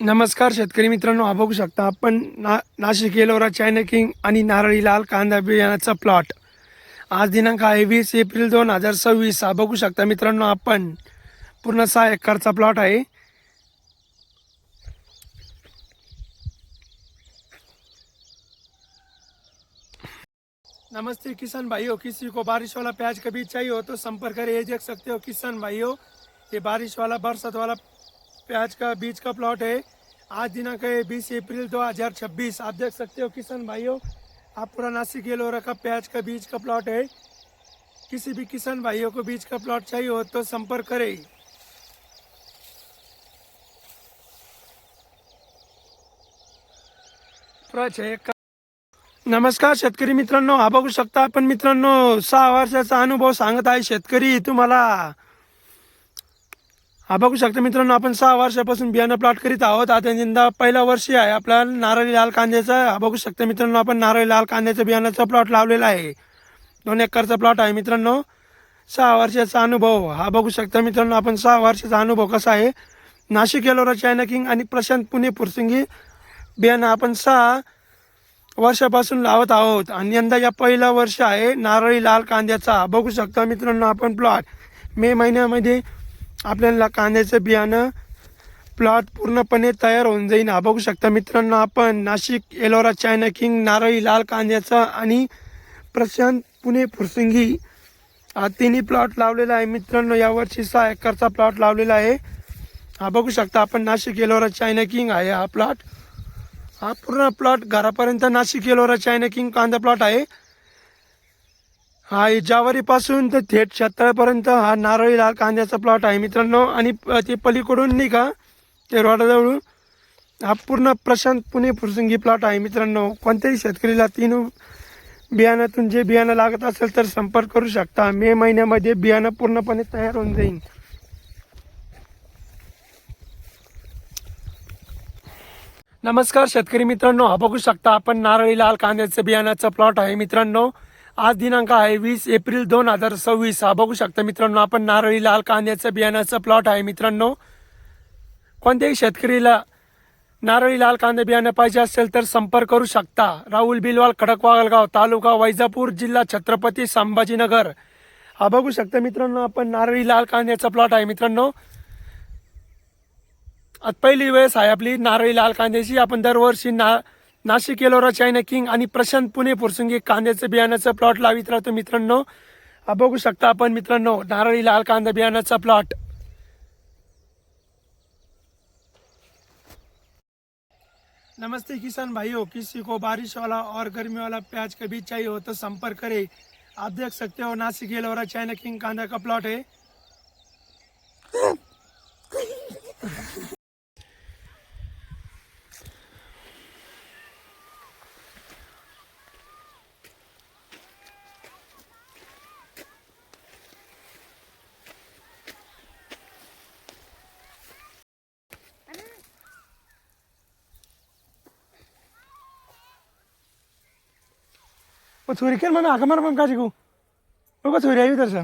नमस्कार शेतकरी मित्रांनो, हा बघू शकता आपण नाशिक एलोरा चायना किंग आणि नारळी लाल कांदा बियाण्याचा प्लॉट. आज दिनांक आहे 20 एप्रिल 2026. हा बघू शकता मित्रांनो, आपण पूर्ण 6 एकरचा प्लॉट आहे. नमस्ते किसान भाइयों, किसी को बारिश वाला प्याज का बीज चाहिए हो तो संपर्क करें. ये देख सकते हो किसान भाइयों, ये बारिश वाला बरसात वाला प्याज का बीज का प्लॉट है. आज दिनांक है 20 एप्रिल 2026. आप देख सकते हो किसान भाइयों, आप पूरा नासिक एलोरा का प्याज का बीज का प्लॉट है. किसी भी किसान भाइयों को बीज का प्लॉट चाहिए हो तो संपर्क करें. नमस्कार शेतकरी मित्रांनो, हा बघू शकता आपण मित्रांनो 6 वर्षाचा अनुभव सांगत आहे शेतकरी तुम्हाला. हा बघू शकता मित्रांनो, आपण 6 वर्षापासून बियाणं प्लॉट करीत आहोत. आता यंदा पहिला वर्षी आहे आपला नारळी लाल कांद्याचा. हा बघू शकता मित्रांनो, आपण नारळी लाल कांद्याचा बियाणाचा प्लॉट लावलेला आहे. 2 एकरचा प्लॉट आहे मित्रांनो. 6 वर्षाचा अनुभव. हा बघू शकता मित्रांनो, आपण 6 वर्षाचा अनुभव कसा आहे. नाशिक एलोरा चायना किंग आणि प्रशांत पुणे फुरसंगी बियाणं आपण 6 वर्षापासून लावत आहोत आणि यंदा या पहिला वर्ष आहे नारळी लाल कांद्याचा. बघू शकता मित्रांनो, आपण प्लॉट मे महिन्यामध्ये आपल्याला कांद्याचं बियाणं प्लॉट पूर्णपणे तयार होऊन जाईल. हा बघू शकता मित्रांनो, आपण नाशिक एलोरा चायना किंग नारळी लाल कांद्याचा आणि प्रशांत पुणे फुरसंगी हा तिन्ही प्लॉट लावलेला आहे मित्रांनो. यावर्षी 6 एकरचा प्लॉट लावलेला आहे. हा बघू शकता आपण नाशिक एलोरा चायना किंग आहे हा प्लॉट. हा पूर्ण प्लॉट घरापर्यंत नाशिक एलोरा चायना किंग कांदा प्लॉट आहे. हा जावारीपासून तर थेट शेतापर्यंत हा नारळी लाल कांद्याचा प्लॉट आहे मित्रांनो. आणि ते पलीकडून नाही का ते रोडाजवळून हा पूर्ण प्रशांत पुणे फुरसंगी प्लॉट आहे मित्रांनो. कोणत्याही शेतकरीला 3 बियाण्यातून जे बियाणं लागत असेल तर संपर्क करू शकता. मे महिन्यामध्ये बियाणं पूर्णपणे तयार होऊन जाईल. नमस्कार शेतकरी मित्रांनो, हा बघू शकता आपण नारळी लाल कांद्याचं बियाण्याचा प्लॉट आहे मित्रांनो. आज दिनांक आहे 20 एप्रिल 2026. हा बघू शकता मित्रांनो, आपण नारळी लाल कांद्याचं बियाण्याचा प्लॉट आहे मित्रांनो. कोणत्याही शेतकरीला नारळी लाल कांदा बियाणं पाहिजे असेल तर संपर्क करू शकता. राहुल बिलवाल, खडकवासगाव, तालुका वैजापूर, जिल्हा छत्रपती संभाजीनगर. हा बघू शकता मित्रांनो, आपण नारळी लाल कांद्याचा प्लॉट आहे मित्रांनो. आज पहिली वेळेस आहे आपली नारळी लाल कांद्याची. आपण दरवर्षी नाशिक एलोरा चायना किंग आणि प्रशांत पुणे फुरसंगी कांद्याचं बियाण्याचा प्लॉट लावित राहतो मित्रांनो. हा बघू शकता आपण मित्रांनो, नारळी लाल कांदा बियाण्याचा प्लॉट. नमस्ते किसान भाइयों, किसी को बारिश वाला और गर्मी वाला प्याज का बीज चाहिए हो तो संपर्क करें. आप देख सकते हो नासिक एलोरा चायना किंग कांदा का प्लॉट है. छुरी खेल मैं आगे मार मैं काजी को छुरी आई उधर से.